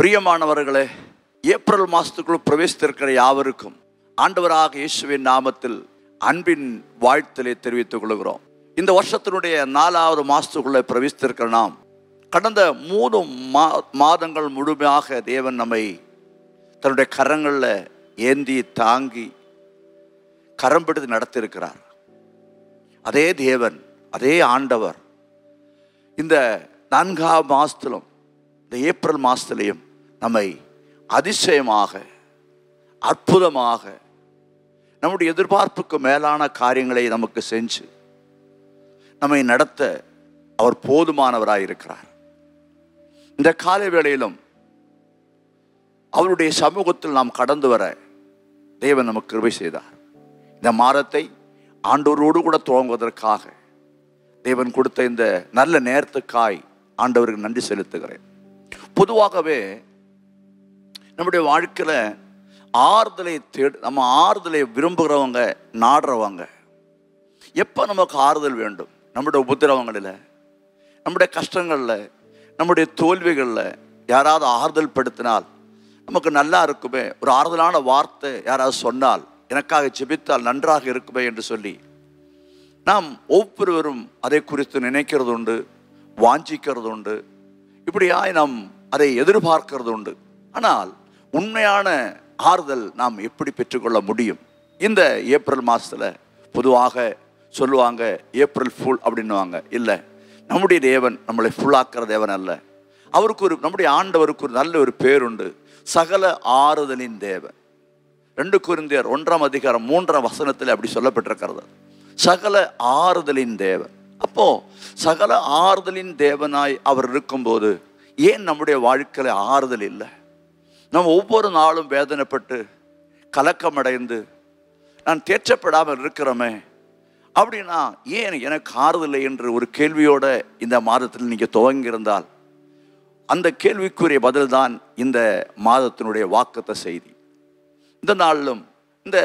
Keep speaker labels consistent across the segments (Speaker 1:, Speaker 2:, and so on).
Speaker 1: பிரியமானவர்களே, ஏப்ரல் மாதத்துக்குள் பிரவேசித்திருக்கிற யாவருக்கும் ஆண்டவராக இயேசுவின் நாமத்தில் அன்பின் வாழ்த்தலை தெரிவித்துக் கொள்கிறோம். இந்த வருஷத்தினுடைய 4வது மாதத்துக்குள்ளே பிரவேசித்திருக்கிற நாம் கடந்த 3 மாதங்கள் முழுமையாக தேவன் நம்மை தன்னுடைய கரங்களில் ஏந்தி தாங்கி கரம் பிடித்து நடத்தியிருக்கிறார். அதே தேவன், அதே ஆண்டவர் இந்த 4ஆம் மாதத்திலும் இந்த ஏப்ரல் மாதத்திலையும் நம்மை அதிசயமாக, அற்புதமாக, நம்முடைய எதிர்பார்ப்புக்கு மேலான காரியங்களை நமக்கு செஞ்சு நம்மை நடத்த அவர் போதுமானவராக இருக்கிறார். இந்த காலை வேளையிலும் அவருடைய சமூகத்தில் நாம் கடந்து வர தேவன் நமக்கு கிருபை செய்தார். இந்த மாதத்தை ஆண்டவரோடு கூட துவங்குவதற்காக தேவன் கொடுத்த இந்த நல்ல நேரத்துக்காய் ஆண்டவருக்கு நன்றி செலுத்துகிறேன். பொதுவாகவே நம்முடைய வாழ்க்கையில் ஆறுதலை நம்ம ஆறுதலை விரும்புகிறவங்க, நாடுறவங்க, எப்போ நமக்கு ஆறுதல் வேண்டும்? நம்முடைய உபத்திரவங்களில், நம்முடைய கஷ்டங்களில், நம்முடைய தோல்விகளில் யாராவது ஆறுதல் படுத்தினால் நமக்கு நல்லா இருக்குமே, ஒரு ஆறுதலான வார்த்தை யாராவது சொன்னால், எனக்காக ஜெபித்தால் நன்றாக இருக்குமே என்று சொல்லி நாம் ஒவ்வொருவரும் அதை குறித்து நினைக்கிறது உண்டு, வாஞ்சிக்கிறது உண்டு, இப்படியாய் நாம் அதை எதிர்பார்க்கிறது உண்டு. ஆனால் உண்மையான ஆறுதல் நாம் எப்படி பெற்றுக்கொள்ள முடியும்? இந்த ஏப்ரல் மாதத்தில் பொதுவாக சொல்லுவாங்க ஏப்ரல் ஃபுல் அப்படின்னுவாங்க. இல்லை, நம்முடைய தேவன் நம்மளை ஃபுல்லாக்குற தேவன் அல்ல. அவருக்கு நம்முடைய ஆண்டவருக்கு ஒரு நல்ல ஒரு பேர் உண்டு, சகல ஆறுதலின் தேவன். 2 கொரிந்தியர் 1ஆம் அதிகாரம் 3ஆம் வசனத்தில் அப்படி சொல்லப்பட்டிருக்கிறது, சகல ஆறுதலின் தேவன். அப்போ சகல ஆறுதலின் தேவனாய் அவர் இருக்கும்போது ஏன் நம்முடைய வாழ்க்கையில் ஆறுதல் இல்லை? நம்ம ஒவ்வொரு நாளும் வேதனைப்பட்டு கலக்கமடைந்து நான் தேற்றப்படாமல் இருக்கிறோமே, அப்படின்னா ஏன் எனக்கு ஆறுதலை என்று ஒரு கேள்வியோட இந்த மாதத்தில் நீங்கள் துவங்கியிருந்தால் அந்த கேள்விக்குரிய பதில் தான் இந்த மாதத்தினுடைய வாக்குத்த செய்தி. இந்த நாளிலும் இந்த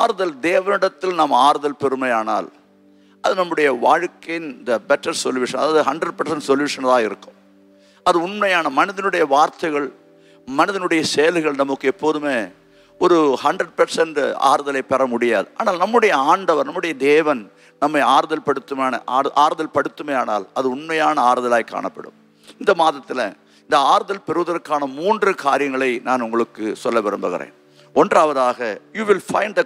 Speaker 1: ஆறுதல் தேவனிடத்தில் நாம் ஆறுதல் பெருமையானால் அது நம்முடைய வாழ்க்கையின் இந்த பெட்டர் சொல்யூஷன், அதாவது 100% சொல்யூஷனாக இருக்கும். அது உண்மையான மனிதனுடைய வார்த்தைகள், மனிதனுடைய செயல்கள் நமக்கு எப்போதுமே ஒரு 100% ஆறுதலை பெற முடியாது. ஆனால் நம்முடைய ஆண்டவர், நம்முடைய தேவன் நம்மை ஆறுதல் படுத்துமே ஆனால் அது உண்மையான ஆறுதலாய் காணப்படும். இந்த மாதத்தில் இந்த ஆறுதல் பெறுவதற்கான 3 காரியங்களை நான் உங்களுக்கு சொல்ல விரும்புகிறேன். ஒன்றாவதாக, you will find the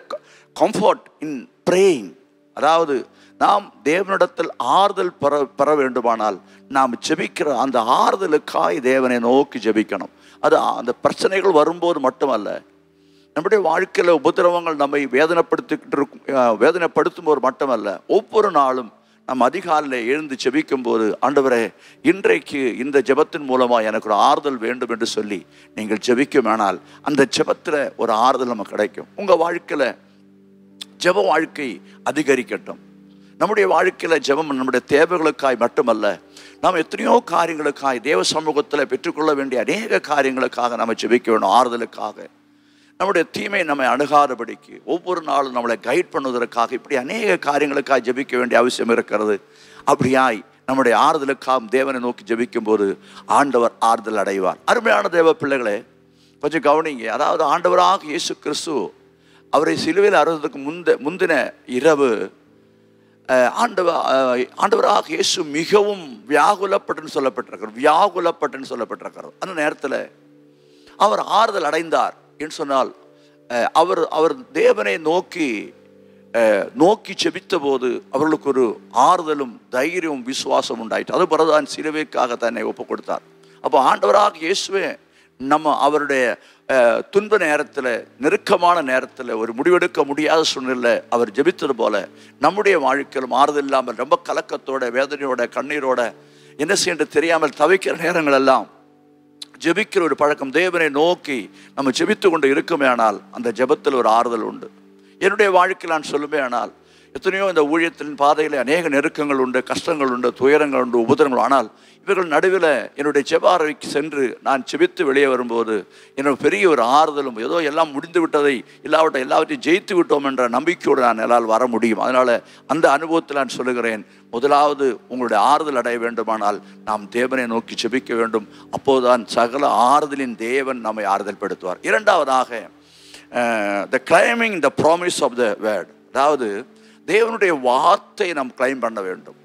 Speaker 1: comfort in praying. அதாவது நாம் தேவனிடத்தில் ஆறுதல் பெற வேண்டுமானால் நாம் ஜெபிக்கிற அந்த ஆறுதலுக்காய் தேவனை நோக்கி ஜெபிக்கணும். அது அந்த பிரச்சனைகள் வரும்போது மட்டுமல்ல, நம்முடைய வாழ்க்கையில் உபத்திரவங்கள் நம்மை வேதனைப்படுத்தும் போது மட்டுமல்ல, ஒவ்வொரு நாளும் நம்ம அதிகாலையில் எழுந்து ஜெபிக்கும் போது, ஆண்டவரே இன்றைக்கு இந்த ஜெபத்தின் மூலமாக எனக்கு ஒரு ஆறுதல் வேண்டும் என்று சொல்லி நீங்கள் ஜெபிக்குமானால் அந்த ஜெபத்தில் ஒரு ஆறுதல் நமக்கு கிடைக்கும். உங்கள் வாழ்க்கையில் ஜெப வாழ்க்கை அதிகரிக்கட்டும். நம்முடைய வாழ்க்கையில் ஜெபம் நம்முடைய தேவைகளுக்காய் மட்டுமல்ல, நாம் எத்தனையோ காரியங்களுக்காய் தேவ சமூகத்தில் பெற்றுக்கொள்ள வேண்டிய அநேக காரியங்களுக்காக நம்ம ஜெபிக்க வேண்டும். ஆறுதலுக்காக, நம்முடைய தீமை நம்மை அணுகாதபடிக்கு, ஒவ்வொரு நாளும் நம்மளை கைட் பண்ணுவதற்காக, இப்படி அநேக காரியங்களுக்காக ஜெபிக்க வேண்டிய அவசியம் இருக்கிறது. அப்படியாய் நம்முடைய ஆறுதலுக்காக தேவனை நோக்கி ஜெபிக்கும் போது ஆண்டவர் ஆறுதல் அடைவார். அருமையான தேவ பிள்ளைகளே, கொஞ்சம் கவனிங்க. அதாவது ஆண்டவராக இயேசு கிறிஸ்து அவரை சிலுவையில் அறைவதற்கு முந்தின இரவு ஆண்டவராக இயேசு மிகவும் வியாகுலப்பட்டுன்னு சொல்லப்பட்டிருக்கிறது. அந்த நேரத்தில் அவர் ஆறுதல் அடைந்தார் என்று சொன்னால், அவர் தேவனை நோக்கி செபித்த போது அவர்களுக்கு ஒரு ஆறுதலும் தைரியமும் விசுவாசம் உண்டாயிற்று. அது பிறகுதான் சிலுவைக்காக தன்னை ஒப்புக் கொடுத்தார். அப்போ ஆண்டவராக இயேசுவே அவருடைய துன்ப நேரத்தில், நெருக்கமான நேரத்தில், ஒரு முடிவெடுக்க முடியாத சூழ்நிலை அவர் ஜெபித்தது போல நம்முடைய வாழ்க்கையிலும் ஆறுதல் இல்லாமல் ரொம்ப கலக்கத்தோட, வேதனையோட, கண்ணீரோட, என்ன செய்ய தெரியாமல் தவிக்கிற நேரங்கள் எல்லாம் ஜெபிக்கிற ஒரு பழக்கம் தேவனை நோக்கி நம்ம ஜெபித்து கொண்டு இருக்குமே ஆனால் அந்த ஜெபத்தில் ஒரு ஆறுதல் உண்டு. என்னுடைய வாழ்க்கையில் நான் சொல்லுமே ஆனால் எத்தனையோ இந்த ஊழியத்தின் பாதையில் அநேக நெருக்கங்கள் உண்டு, கஷ்டங்கள் உண்டு, துயரங்கள் உண்டு, உபத்திரங்கள். ஆனால் இவர்கள் நடுவில் என்னுடைய ஜெப அறைக்கு சென்று நான் செபித்து வெளியே வரும்போது என்னோட பெரிய ஒரு ஆறுதலும், ஏதோ எல்லாம் முடிந்து விட்டதை இல்லாவிட்ட எல்லாவற்றையும் ஜெயித்து விட்டோம் என்ற நம்பிக்கையோடு நான் என்னால் வர முடியும். அதனால் அந்த அனுபவத்தில் நான் சொல்லுகிறேன், முதலாவது உங்களுடைய ஆறுதல் அடைய வேண்டுமானால் நாம் தேவனை நோக்கி செபிக்க வேண்டும். அப்போதுதான் சகல ஆறுதலின் தேவன் நம்மை ஆறுதல் படுத்துவார். இரண்டாவதாக the claiming the promise of the word, அதாவது தேவனுடைய வார்த்தையை நாம் கிளைம் பண்ண வேண்டும்.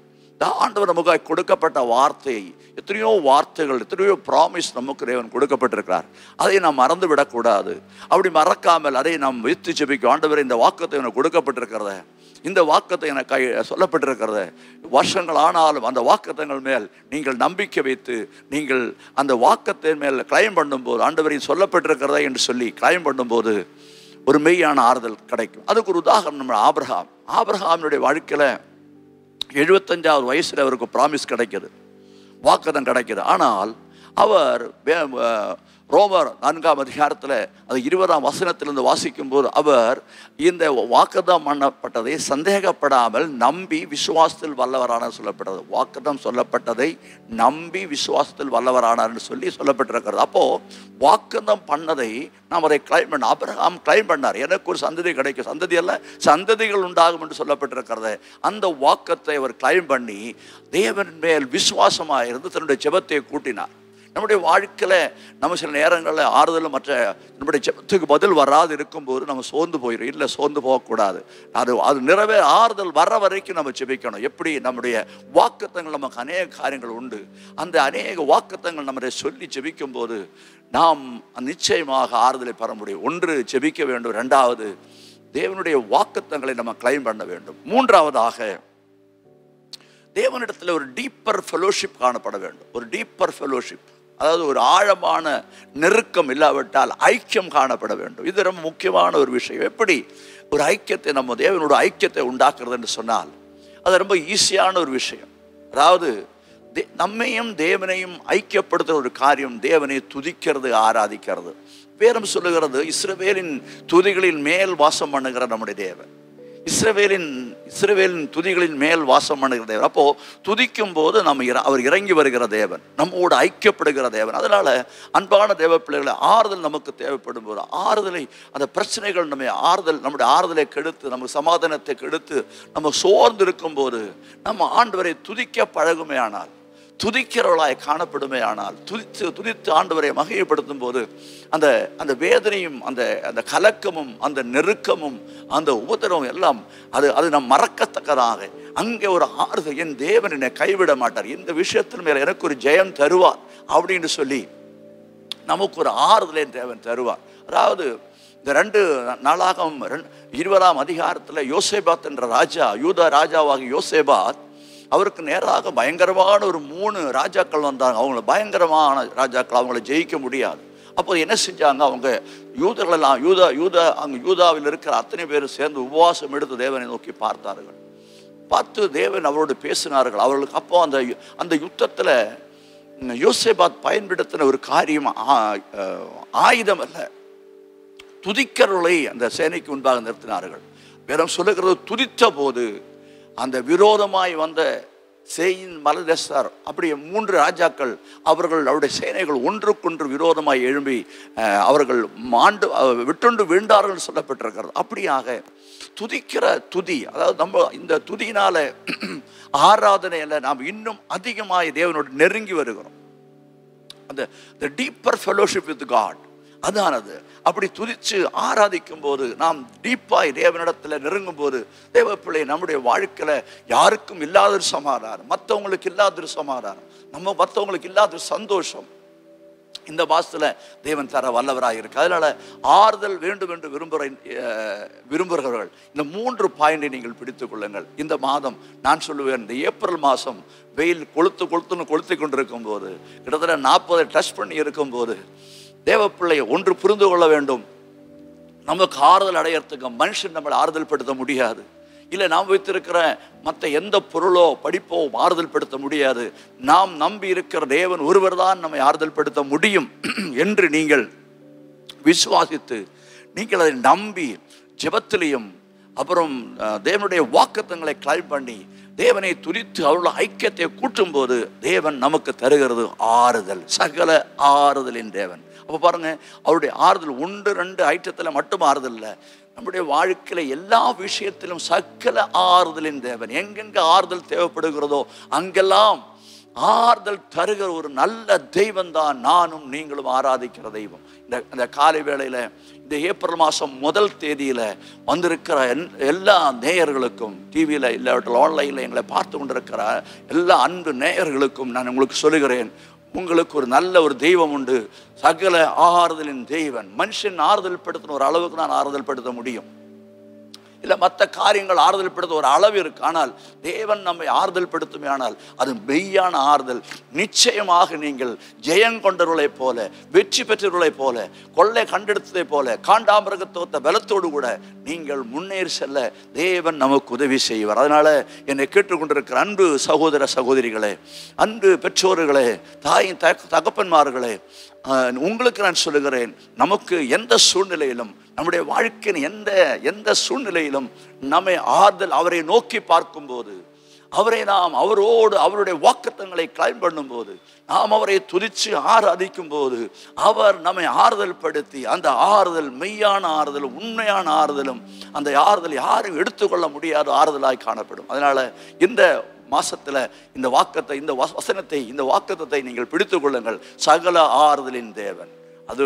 Speaker 1: ஆண்டவர் நமக்கு கொடுக்கப்பட்ட வார்த்தை, எத்தனையோ வார்த்தைகள், எத்தனையோ ப்ராமிஸ் நமக்கு தேவன் கொடுக்கப்பட்டிருக்கிறார். அதை நாம் மறந்து விடக்கூடாது. அப்படி மறக்காமல் அதை நாம் வைத்து ஜெபிக்கும். ஆண்டவர் இந்த வாக்குத்தை எனக்கு கொடுக்கப்பட்டிருக்கிறத, இந்த வாக்குத்தை எனக்கு சொல்லப்பட்டிருக்கிறத, வருஷங்கள் ஆனாலும் அந்த வாக்குத்தங்கள் மேல் நீங்கள் நம்பிக்கை வைத்து நீங்கள் அந்த வாக்குத்தின் மேல் கிளைம் பண்ணும்போது, ஆண்டவரின் சொல்லப்பட்டிருக்கிறதா என்று சொல்லி கிளைம் பண்ணும்போது ஒரு மெய்யான ஆறுதல் கிடைக்கும். அதுக்கு ஒரு உதாரணம் நம்ம ஆபிரகாமினுடைய வாழ்க்கையில் 75வது வயசில் அவருக்கு ப்ராமிஸ் கிடைக்கிது, வாக்குத்தம் கிடைக்கிது. ஆனால் அவர் ரோமர் 4ஆம் அதிகாரத்தில் அது 20ஆம் வசனத்திலிருந்து வாசிக்கும் போது அவர் இந்த வாக்குத்தம் பண்ணப்பட்டதை சந்தேகப்படாமல் நம்பி விசுவாசத்தில் வல்லவரானார் சொல்லப்பட்டது. வாக்குத்தம் சொல்லப்பட்டதை நம்பி விசுவாசத்தில் வல்லவரானார்னு சொல்லப்பட்டிருக்கிறது. அப்போது வாக்குத்தம் பண்ணதை நாம் அதை கிளைம் பண்ண, ஆபிரகாம் கிளைம் பண்ணார். எனக்கு ஒரு சந்ததி கிடைக்கும், சந்ததி அல்ல சந்ததிகள் உண்டாகும் என்று சொல்லப்பட்டிருக்கிறது. அந்த வாக்கத்தை அவர் கிளைம் பண்ணி தேவன் மேல் விசுவாசமாக இருந்து தன்னுடைய ஜெபத்தை கூட்டினார். நம்முடைய வாழ்க்கையில் நம்ம சில நேரங்களில் ஆறுதலும் மற்ற நம்முடைய ஜெபத்துக்கு பதில் வராது இருக்கும்போது நம்ம சோர்ந்து போயிடும். இல்லை, சோர்ந்து போகக்கூடாது. அது ஆறுதல் வர்ற வரைக்கும் நம்ம ஜெபிக்கணும். எப்படி நம்முடைய வாக்குத்தங்கள், நமக்கு அநேக காரியங்கள் உண்டு. அந்த அநேக வாக்குத்தங்கள் நம்மளை சொல்லி ஜெபிக்கும் போது நாம் நிச்சயமாக ஆறுதலை பெற முடியும். ஒன்று, ஜெபிக்க வேண்டும். ரெண்டாவது, தேவனுடைய வாக்குத்தங்களை நம்ம கிளைம் பண்ண வேண்டும். மூன்றாவதாக, தேவனிடத்தில் ஒரு டீப்பர் ஃபெலோஷிப் காணப்பட வேண்டும். ஒரு டீப்பர் ஃபெலோஷிப், அதாவது ஒரு ஆழமான நெருக்கம் இல்லாவிட்டால் ஐக்கியம் காணப்பட வேண்டும். இது ரொம்ப முக்கியமான ஒரு விஷயம். எப்படி ஒரு ஐக்கியத்தை, நம்ம தேவனோட ஐக்கியத்தை உண்டாக்குறது என்று சொன்னால் அது ரொம்ப ஈஸியான ஒரு விஷயம். அதாவது நம்மையும் தேவனையும் ஐக்கியப்படுத்துகிற ஒரு காரியம் தேவனை துதிக்கிறது, ஆராதிக்கிறது. வேதம் சொல்லுகிறது, இஸ்ரவேலின் துதிகளின் மேல் வாசம் பண்ணுகிற நம்முடைய தேவன், இஸ்ரவேலின் துதிகளின் மேல் வாசம் பண்ணுகிற தேவன். அப்போ துதிக்கும் போது அவர் இறங்கி வருகிற தேவன், நம்மோடு ஐக்கியப்படுகிற தேவன். அதனால அன்பான தேவ பிள்ளைகளை, ஆறுதல் நமக்கு தேவைப்படும் போது, ஆறுதலை, அந்த பிரச்சனைகள் நம்முடைய ஆறுதலை கெடுத்து, நமக்கு சமாதானத்தை கெடுத்து, நம்ம சோர்ந்து இருக்கும் போது நம்ம ஆண்டவரை துதிக்க பழகுமே ஆனால், துதிக்கிறவளாய் காணப்படுமே ஆனால், துதித்து ஆண்டவரை மகிமைப்படுத்தும் போது அந்த வேதனையும் அந்த கலக்கமும் அந்த நெருக்கமும் அந்த உபத்திரமும் எல்லாம் அது நம் மறக்கத்தக்கதாக அங்கே ஒரு ஆறுதல், என் தேவன் என்னை கைவிட மாட்டார், இந்த விஷயத்தின் மேல எனக்கு ஒரு ஜெயம் தருவார் அப்படின்னு சொல்லி நமக்கு ஒரு ஆறுதலை தேவன் தருவார். அதாவது இந்த 2 நாளாகமம் 20ஆம் அதிகாரத்தில் யோசேபாத் என்ற ராஜா, யூதா ராஜாவாகிய யோசேபாத், அவருக்கு நேராக பயங்கரமான ஒரு 3 ராஜாக்கள் வந்தாங்க. அவங்கள பயங்கரமான ராஜாக்கள், அவங்கள ஜெயிக்க முடியாது. அப்போ என்ன செஞ்சாங்க, அவங்க யூதர்களெல்லாம் அங்கே யூதாவில் இருக்கிற அத்தனை பேரும் சேர்ந்து உபவாசம் எடுத்து தேவனை நோக்கி பார்த்தார்கள். பார்த்து தேவன் அவரோடு பேசினார்கள். அவர்களுக்கு அப்போ அந்த யுத்தத்தில் யோசேபாத் பயன்படுத்தின ஒரு காரியம் ஆயுதம் அல்ல, துதிக்கிறவர்களை அந்த சேனைக்கு முன்பாக நிறுத்தினார்கள். வேதம் சொல்லுகிறது, துதித்த போது அந்த விரோதமாய் வந்த சேயின் மலதேசர், அப்படியே 3 ராஜாக்கள், அவருடைய சேனைகள் ஒன்றுக்கொன்று விரோதமாய் எழும்பி அவர்கள் விட்டுண்டு வீழ்ந்தார்கள் சொல்லப்பட்டிருக்கிறது. அப்படியாக துதிக்கிற துதி, அதாவது நம்ம இந்த துதியினால ஆராதனையில் நாம் இன்னும் அதிகமாய் தேவனோடு நெருங்கி வருகிறோம். அந்த டீப்பர் ஃபெலோஷிப் வித் காட் அதானது. அப்படி துதித்து ஆராதிக்கும் போது, நாம் டீப்பாய் தேவனிடத்தில் நெருங்கும் போது, தேவ பிள்ளை, நம்முடைய வாழ்க்கையில் யாருக்கும் இல்லாத ஒரு சமாதானம், மற்றவங்களுக்கு இல்லாத ஒரு சமாதானம், மற்றவங்களுக்கு இல்லாத ஒரு சந்தோஷம் இந்த மாசத்துல தேவன் தர வல்லவராக இருக்கு. அதனால ஆறுதல் வேண்டும் என்று விரும்புகிறவர்கள் இந்த 3 பாயிண்டை நீங்கள் பிடித்துக் கொள்ளுங்கள். இந்த மாதம் நான் சொல்லுவேன், இந்த ஏப்ரல் மாதம் வெயில் கொளுத்து கொண்டிருக்கும் போது, கிட்டத்தட்ட 40 டச் பண்ணி இருக்கும் போது, தேவ பிள்ளை ஒன்று புரிந்து கொள்ள வேண்டும், நமக்கு ஆறுதல் அடையறதுக்கு மனுஷன் நம்மளை ஆறுதல் படுத்த முடியாது. இல்லை, நாம் வைத்திருக்கிற மற்ற எந்த பொருளோ படிப்போ ஆறுதல் படுத்த முடியாது. நாம் நம்பி இருக்கிற தேவன் ஒருவர் தான் நம்மை ஆறுதல் படுத்த முடியும் என்று நீங்கள் விசுவாசித்து, நீங்கள் அதை நம்பி ஜெபத்திலையும் அப்புறம் தேவனுடைய வாக்குத்தங்களை கிளைம் பண்ணி தேவனை துதித்து அவருடைய ஐக்கியத்தை கூட்டும் போது தேவன் நமக்கு தருகிறது ஆறுதல், சகல ஆறுதலின் தேவன். அப்போ பாருங்க, அவருடைய ஆறுதல் 1-2 ஐட்டத்தில் மட்டும் ஆறுதல் இல்லை, நம்முடைய வாழ்க்கையில எல்லா விஷயத்திலும் சகல ஆறுதலின் தேவன். எங்கெங்க ஆறுதல் தேவைப்படுகிறதோ அங்கெல்லாம் ஆறுதல் தருகிற ஒரு நல்ல தெய்வம் தான் நானும் நீங்களும் ஆராதிக்கிற தெய்வம். இந்த காலை வேளையில இந்த ஏப்ரல் மாதம் 1 தேதியில வந்திருக்கிற எல்லா நேயர்களுக்கும், டிவியில் இல்லாவிட்டால் ஆன்லைனில் எங்களை பார்த்து கொண்டிருக்கிற எல்லா அன்பு நேயர்களுக்கும் நான் உங்களுக்கு சொல்லுகிறேன், உங்களுக்கு ஒரு நல்ல ஒரு தெய்வம் உண்டு, சகல ஆறுதலின் தெய்வன். மனுஷன் ஆறுதல் படுத்தின ஒரு அளவுக்கு நான் ஆறுதல் படுத்த முடியும், இல்லை மற்ற காரியங்கள் ஆறுதல் படுத்த ஒரு அளவு இருக்கு. ஆனால் தேவன் நம்மை ஆறுதல் படுத்துமே ஆனால் அது மெய்யான ஆறுதல். நிச்சயமாக நீங்கள் ஜெயங்கொண்டவர்களைப் போல, வெற்றி பெற்றவர்களைப் போல, கொள்ளை கண்டெடுத்ததை போல, காண்டாமிருகத்தோத்த பலத்தோடு கூட நீங்கள் முன்னேறி செல்ல தேவன் நமக்கு உதவி செய்வார். அதனால என்னை கேட்டுக்கொண்டிருக்கிற அன்பு சகோதர சகோதரிகளே, அன்பு பெற்றோர்களே, தாயின் தகப்பன்மார்களே, உங்களுக்கு நான் சொல்லுகிறேன், நமக்கு எந்த சூழ்நிலையிலும், நம்முடைய வாழ்க்கையின் எந்த சூழ்நிலையிலும் நம்மை ஆறுதல், அவரை நோக்கி பார்க்கும்போது, அவரை நாம் அவருடைய வாக்குத்தங்களை கிளைம் பண்ணும்போது, நாம் அவரை துதித்து ஆராதிக்கும் போது அவர் நம்மை ஆறுதல் படுத்தி, அந்த ஆறுதல் மெய்யான ஆறுதலும் உண்மையான ஆறுதலும், அந்த ஆறுதல் யாரும் எடுத்துக்கொள்ள முடியாத ஆறுதலாய் காணப்படும். அதனால இந்த மாசத்துல இந்த வாக்கத்தை, இந்த வசனத்தை, இந்த வாக்குத்தத்தை நீங்கள் பிடித்துக் கொள்ளுங்கள். சகல ஆறுதலின் தேவன். அது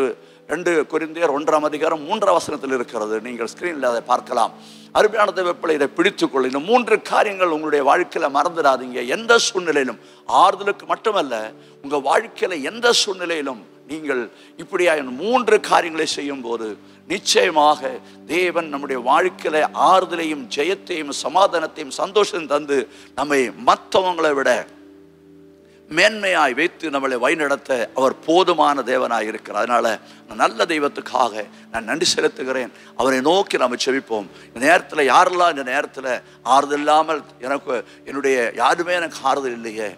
Speaker 1: 2 கொரிந்தியர் 1:3 இருக்கிறது. நீங்கள் ஸ்கிரீனில் அதை பார்க்கலாம். அருமையான தேவப்பிள்ளை, இதை பிடித்துக்கொள்ள. இந்த 3 காரியங்கள் உங்களுடைய வாழ்க்கையில மறந்துடாதீங்க. எந்த சூழ்நிலையிலும், ஆறுதலுக்கு மட்டுமல்ல, உங்க வாழ்க்கையில எந்த சூழ்நிலையிலும் நீங்கள் இப்படியா 3 காரியங்களை செய்யும் போது நிச்சயமாக தேவன் நம்முடைய வாழ்க்கையில ஆறுதலையும் ஜெயத்தையும் சமாதானத்தையும் சந்தோஷத்தையும் தந்து நம்மை மற்றவங்களை விட மேன்மையாய் வைத்து நம்மளை வழிநடத்த அவர் போதுமான தேவனாய் இருக்கிறார். அதனால நல்ல தெய்வத்துக்காக நான் நன்றி செலுத்துகிறேன். அவரை நோக்கி நம்ம செபிப்போம். இந்த நேரத்தில் யாரெல்லாம் இந்த நேரத்தில் ஆறுதல் இல்லாமல், யாருமே எனக்கு ஆறுதல் இல்லையே,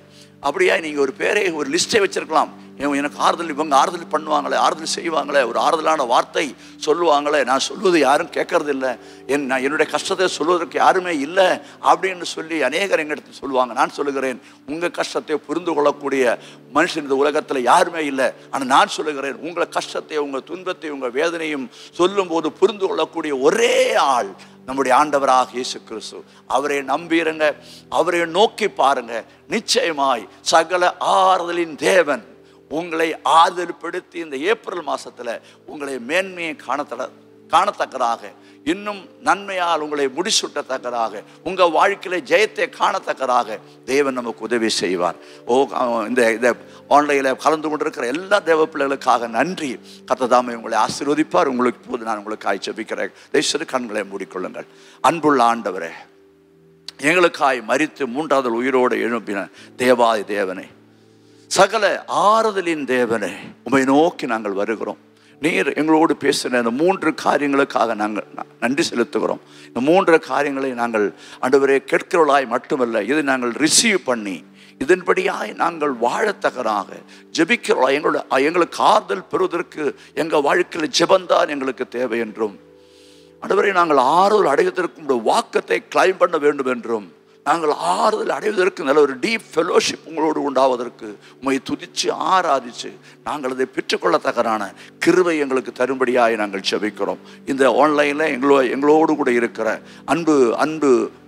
Speaker 1: அப்படியா நீங்கள் ஒரு பேரை, ஒரு லிஸ்ட்டை வச்சிருக்கலாம். எனக்கு ஆறுதல், இவங்க ஆறுதல் பண்ணுவாங்களே, ஆறுதல் செய்வாங்களே, ஒரு ஆறுதலான வார்த்தை சொல்லுவாங்களே, நான் சொல்வது யாரும் கேட்கறது இல்லை, என்னுடைய கஷ்டத்தை சொல்வதற்கு யாருமே இல்லை அப்படின்னு சொல்லி அநேகர் எங்கிட்ட சொல்லுவாங்க. நான் சொல்லுகிறேன், உங்கள் கஷ்டத்தை புரிந்து கொள்ளக்கூடிய மனுஷன் இந்த உலகத்தில் யாருமே இல்லை. ஆனால் நான் சொல்லுகிறேன், உங்கள் கஷ்டத்தை, உங்கள் துன்பத்தை, உங்கள் வேதனையும் சொல்லும் போது புரிந்து கொள்ளக்கூடிய ஒரே ஆள் நம்முடைய ஆண்டவராக இயேசு கிறிஸ்து. அவரை நம்பிருங்க, அவரை நோக்கி பாருங்க. நிச்சயமாய் சகல ஆறுதலின் தேவன் உங்களை ஆறுதல்படுத்தி இந்த ஏப்ரல் மாசத்துல உங்களை மேன்மையை காணத்தக்கதாக, இன்னும் நன்மையால் உங்களை முடிசூட்டத்தக்கதாக, உங்க வாழ்க்கையில ஜெயத்தை காணத்தக்கதாக தேவன் நமக்கு உதவி செய்வார். இந்த ஆன்லைனில் கலந்து கொண்டிருக்கிற எல்லா தேவ பிள்ளைகளுக்காக நன்றி. கர்த்தர் உங்களை ஆசீர்வதிப்பார். உங்களுக்கு போது நான் உங்களுக்கு ஜெபிக்கிறேன். தயவுசெய்து கண்களை மூடிக்கொள்ளுங்கள். அன்புள்ள ஆண்டவரே, எங்களுக்காய் மரித்து 3வது உயிரோடு எழுப்பின தேவாதி தேவனே, சகல ஆறுதலின் தேவனே, உம்மை நோக்கி நாங்கள் வருகிறோம். நீர் எங்களோடு பேசின இந்த 3 காரியங்களுக்காக நாங்கள் நன்றி செலுத்துகிறோம். இந்த 3 காரியங்களை நாங்கள் ஆண்டவரே கேட்கிறவர்களாய் மட்டுமல்ல, இதை நாங்கள் ரிசீவ் பண்ணி இதன்படியாய் நாங்கள் வாழத்தக்கதாக ஜெபிக்கிறவர்களாய், எங்களுக்கு ஆறுதல் பெறுவதற்கு எங்கள் வாழ்க்கையில் ஜெபந்தான் எங்களுக்கு தேவை என்றும், ஆண்டவரே நாங்கள் ஆறுதல் அடைவதற்கு வாக்கத்தை கிளைம் பண்ண வேண்டும் என்றும், நாங்கள் ஆறுதல் அடைவதற்கு நல்ல ஒரு டீப் ஃபெலோஷிப் உங்களோடு உண்டாவதற்கு உம்மை துதித்து ஆராதித்து நாங்கள் அதை பெற்றுக்கொள்ளத்தக்கதான கிருபை எங்களுக்கு தரும்படியாய் நாங்கள் ஜெபிக்கிறோம். இந்த ஆன்லைனில் எங்களோடு கூட இருக்கிற அன்பு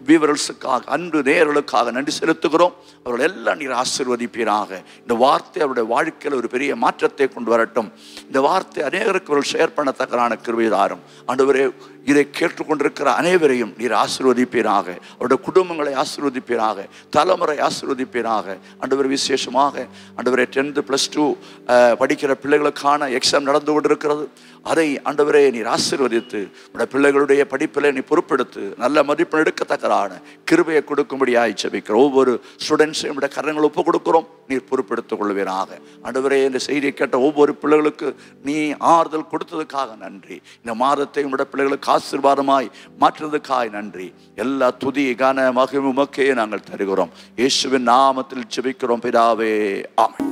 Speaker 1: வீவர்களுக்காக, அன்பு நேயர்களுக்காக நன்றி செலுத்துகிறோம். அவர்கள் எல்லாம் நீர் ஆசீர்வதிப்பீராக. இந்த வார்த்தை அவருடைய வாழ்க்கையில் ஒரு பெரிய மாற்றத்தை கொண்டு வரட்டும். இந்த வார்த்தை அநேகருக்கு அவர்கள் ஷேர் பண்ணத்தக்கதான கிருபை தாரும். ஆண்டவரே, இதை கேட்டுக்கொண்டிருக்கிற அனைவரையும் நீர் ஆசீர்வதிப்பீராக. அவருடைய குடும்பங்களை ஆசீர்வதிப்பீராக, தலைமுறை ஆசீர்வதிப்பீராக. ஆண்டவர் விசேஷமாக ஆண்டவரே 10th +2 படிக்கிற பிள்ளைகளுக்கான எக்ஸாம் நடந்து கொண்டிருக்கிறது. அதை ஆண்டவரே நீர் ஆசீர்வதித்து உடைய பிள்ளைகளுடைய படிப்பில் நீ பொறுப்பெடுத்து நல்ல மதிப்பெண் எடுக்கத்தக்கதான கிருபையை கொடுக்கும்படியாய் ஜெபிக்கிறோம். ஒவ்வொரு ஸ்டூடெண்ட்ஸையும் உடைய கரங்களை ஒப்புக் கொடுக்கிறோம். நீர் பொறுப்பெடுத்துக் கொள்வீராக. ஆண்டவரே, இந்த செய்தியை கேட்ட ஒவ்வொரு பிள்ளைகளுக்கு நீ ஆறுதல் கொடுத்ததுக்காக நன்றி. இந்த மாதத்தை உடைய பிள்ளைகளுக்கு ஆசீர்வாதமாய் மாற்றுவதற்காய் நன்றி. எல்லா துதி கன மகிமை உமக்கே நாங்கள் தருகிறோம். இயேசுவின் நாமத்தில் ஜெபிக்கிறோம் பிதாவே, ஆமென்.